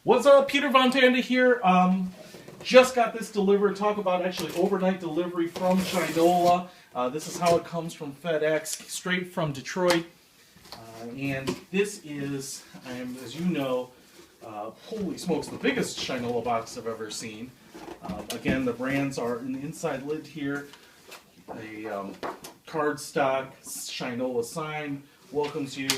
What's up, Peter Von Panda here. Just got this delivered. Talk about actually overnight delivery from Shinola. This is how it comes from FedEx, straight from Detroit. And this is, as you know, holy smokes, the biggest Shinola box I've ever seen. Again, the brands are in the inside lid here. A cardstock Shinola sign welcomes you.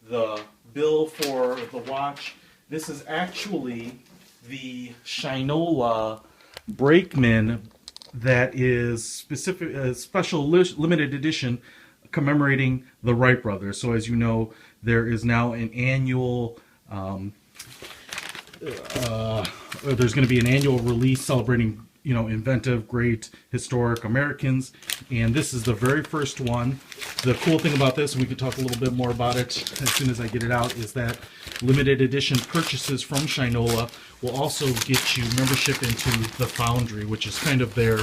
The bill for the watch. This is actually the Shinola Brakeman that is special limited edition commemorating the Wright Brothers. So as you know, there is now an annual there's going to be an annual release celebrating, you know, inventive, great, historic Americans, and this is the very first one. The cool thing about this, and we could talk a little bit more about it as soon as I get it out, is that limited edition purchases from Shinola will also get you membership into the Foundry, which is kind of their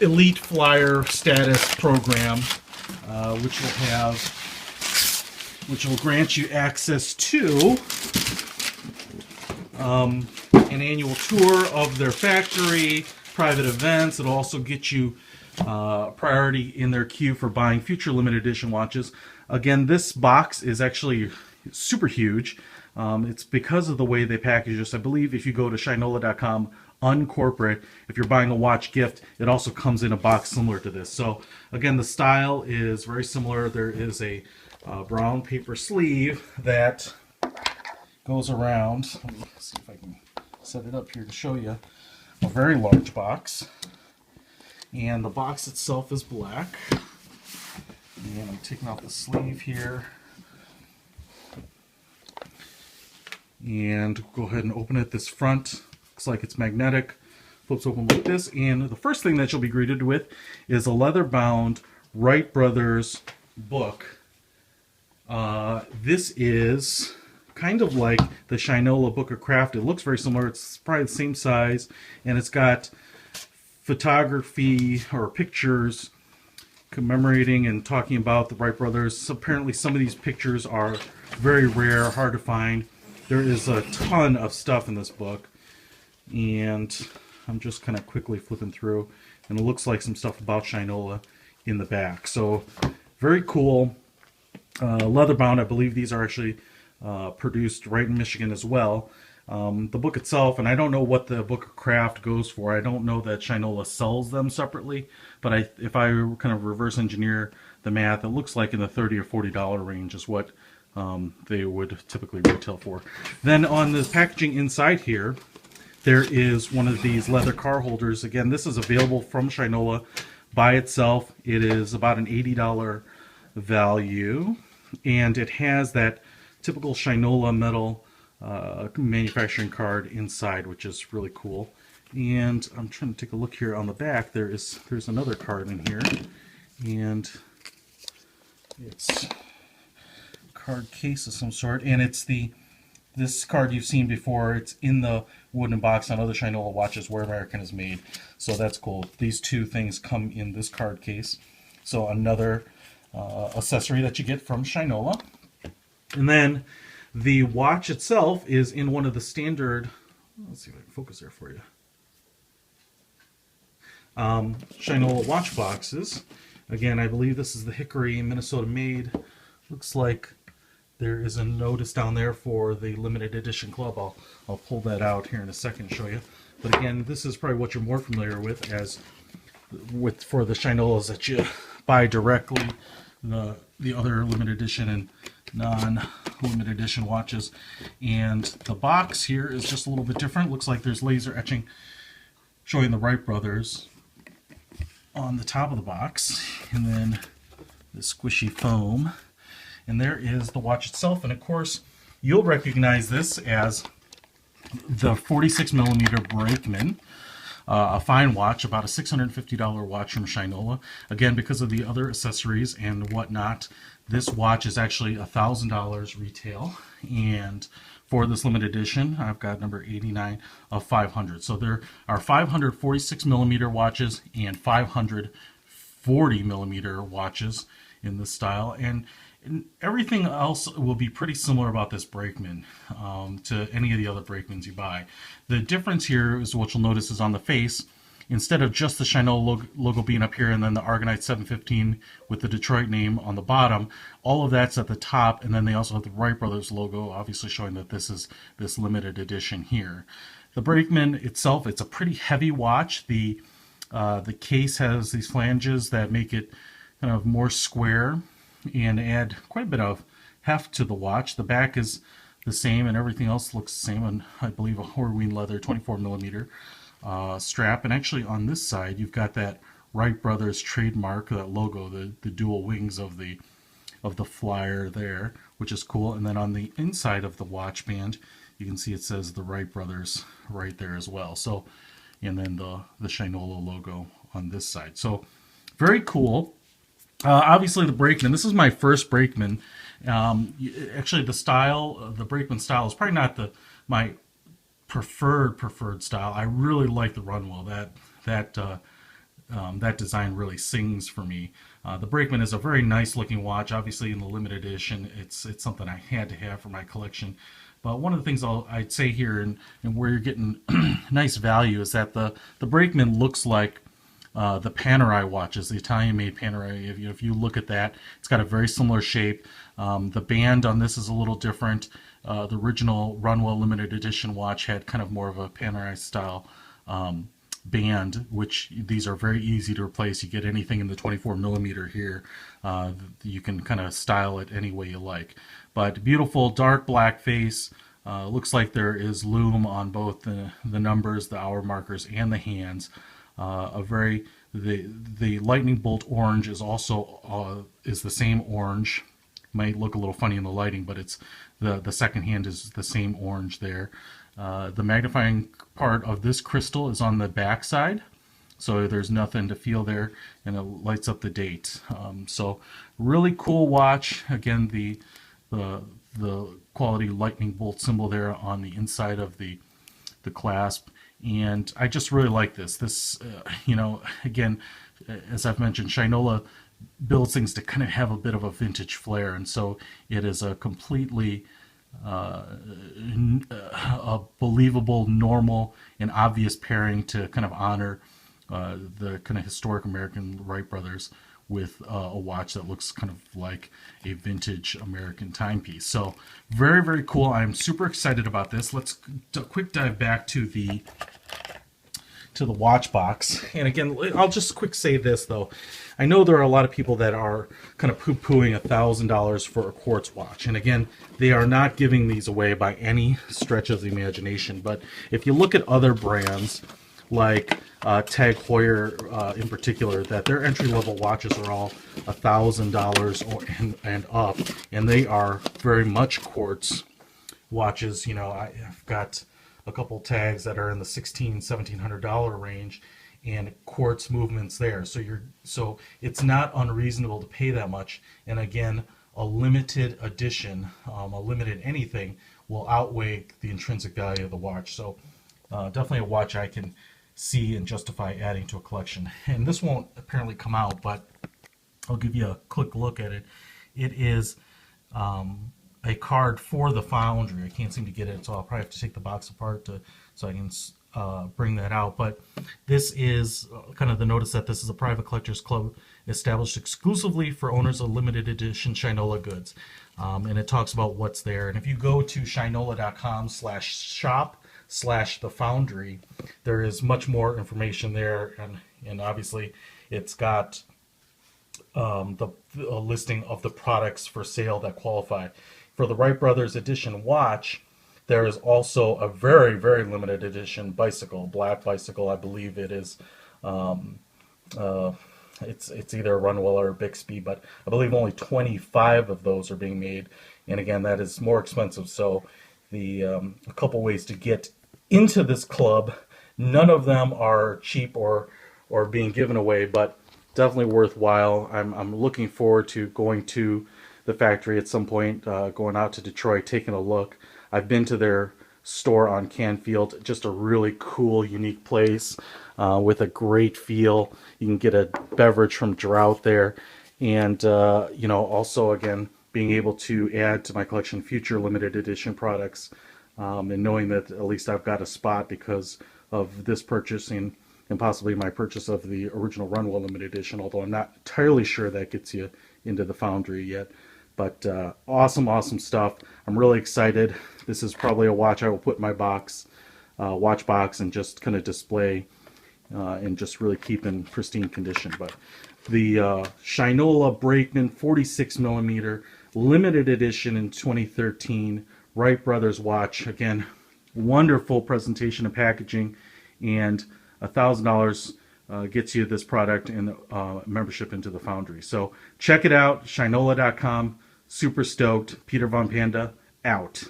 elite flyer status program, which will grant you access to an annual tour of their factory, private events. It'll also get you priority in their queue for buying future limited edition watches. Again, this box is actually super huge. It's because of the way they package this. I believe if you go to shinola.com uncorporate, if you're buying a watch gift, it also comes in a box similar to this. So again, the style is very similar. There is a brown paper sleeve that goes around. Let me see if I can set it up here to show you. A very large box, and the box itself is black. And I'm taking out the sleeve here, and go ahead and open it. This front looks like it's magnetic, flips open like this, and the first thing that you'll be greeted with is a leather-bound Wright Brothers book. This is kind of like the Shinola Book of Craft. It looks very similar. It's probably the same size, and it's got photography or pictures commemorating and talking about the Wright Brothers. So apparently some of these pictures are very rare, hard to find. There is a ton of stuff in this book, and I'm just kind of quickly flipping through, and it looks like some stuff about Shinola in the back. So very cool. Leather bound. I believe these are actually produced right in Michigan as well. The book itself, and I don't know what the Book of Craft goes for. I don't know that Shinola sells them separately, but if I kind of reverse engineer the math, it looks like in the $30 or $40 range is what they would typically retail for. Then on the packaging inside here, there is one of these leather car holders. Again, this is available from Shinola by itself. It is about an $80 value, and it has that typical Shinola metal manufacturing card inside, which is really cool. And I'm trying to take a look here on the back. There's another card in here, and it's a card case of some sort, and it's this card you've seen before. It's in the wooden box on other Shinola watches where American is made, so that's cool. These two things come in this card case, so another accessory that you get from Shinola. And then the watch itself is in one of the standard, let's see if I can focus there for you, Shinola watch boxes. Again, I believe this is the Hickory, Minnesota made. Looks like there is a notice down there for the limited edition club. I'll pull that out here in a second and show you. But again, this is probably what you're more familiar with for the Shinolas that you buy directly. The other limited edition and non-limited edition watches. And the box here is just a little bit different. Looks like there's laser etching showing the Wright Brothers on the top of the box, and then the squishy foam. And there is the watch itself, and of course you'll recognize this as the 46mm Brakeman. A fine watch, about a $650 watch from Shinola. Again, because of the other accessories and whatnot, this watch is actually $1,000 retail. And for this limited edition, I've got number 89 of 500. So there are 546mm watches and 540mm watches in this style. And And everything else will be pretty similar about this brakeman to any of the other brakemans you buy. The difference here is what you'll notice is on the face, instead of just the Shinola logo being up here and then the Argonite 715 with the Detroit name on the bottom, all of that's at the top, and then they also have the Wright Brothers logo, obviously showing that this is this limited edition here. The brakeman itself, it's a pretty heavy watch. The case has these flanges that make it kind of more square and add quite a bit of heft to the watch. The back is the same and everything else looks the same, and I believe a Horween leather 24 millimeter strap. And actually on this side you've got that Wright Brothers trademark, that logo, the dual wings of the flyer there, which is cool. And then on the inside of the watch band you can see it says the Wright Brothers right there as well. So, and then the Shinola logo on this side. So very cool. Obviously the brakeman, this is my first brakeman. Actually the brakeman style is probably not my preferred style. I really like the Runwell. That design really sings for me. The brakeman is a very nice looking watch. Obviously in the limited edition, it's something I had to have for my collection. But one of the things I'd say here, and where you're getting nice value, is that the brakeman looks like the Panerai watches, the Italian-made Panerai. If you look at that, it's got a very similar shape. The band on this is a little different. The original Runwell limited edition watch had kind of more of a Panerai style band, which these are very easy to replace. You get anything in the 24 millimeter here. You can kind of style it any way you like. But beautiful dark black face. Looks like there is lume on both the numbers, the hour markers, and the hands. The lightning bolt orange is also is the same orange. Might look a little funny in the lighting, but it's the second hand is the same orange there. The magnifying part of this crystal is on the back side, so there's nothing to feel there, and it lights up the date. So really cool watch. Again, the quality lightning bolt symbol there on the inside of the clasp. And I just really like this. You know, again, as I've mentioned, Shinola builds things to kind of have a bit of a vintage flair, and so it is a completely a believable, normal, and obvious pairing to kind of honor the kind of historic American Wright brothers with a watch that looks kind of like a vintage American timepiece. So very, very cool. I'm super excited about this. Let's quick dive back to the watch box. And again, I'll just quick say this though. I know there are a lot of people that are kind of poo-pooing $1,000 for a quartz watch. And again, they are not giving these away by any stretch of the imagination. But if you look at other brands like Tag Heuer in particular, that their entry-level watches are all $1,000 and up, and they are very much quartz watches. You know, I've got a couple tags that are in the $1,600–1,700 range, and quartz movements there. So it's not unreasonable to pay that much. And again, a limited edition, a limited anything, will outweigh the intrinsic value of the watch. So definitely a watch I can see and justify adding to a collection. And this won't apparently come out, but I'll give you a quick look at it. It is a card for the Foundry. I can't seem to get it, so I'll probably have to take the box apart so I can bring that out. But this is kind of the notice that this is a private collectors club established exclusively for owners of limited edition Shinola goods. And it talks about what's there. And if you go to shinola.com/shop/the Foundry, there is much more information there, and obviously it's got a listing of the products for sale that qualify. For the Wright Brothers edition watch, there is also a very, very limited edition bicycle, black bicycle. I believe it is. It's either a Runwell or a Bixby, but I believe only 25 of those are being made. And again, that is more expensive. So a couple ways to get into this club. None of them are cheap or being given away, but definitely worthwhile. I'm looking forward to going to the factory at some point, going out to Detroit, taking a look. I've been to their store on Canfield, just a really cool, unique place with a great feel. You can get a beverage from Drought there, and you know, also again, being able to add to my collection future limited edition products, and knowing that at least I've got a spot because of this purchase and possibly my purchase of the original Runwell limited edition, although I'm not entirely sure that gets you into the Foundry yet. But awesome stuff. I'm really excited. This is probably a watch I will put in my box, watch box, and just kind of display and just really keep in pristine condition. But the Shinola Brakeman 46mm limited edition in 2013 Wright Brothers watch. Again, wonderful presentation and packaging, and $1,000 gets you this product and membership into the Foundry. So check it out, shinola.com. Super stoked. Peter Von Panda, out.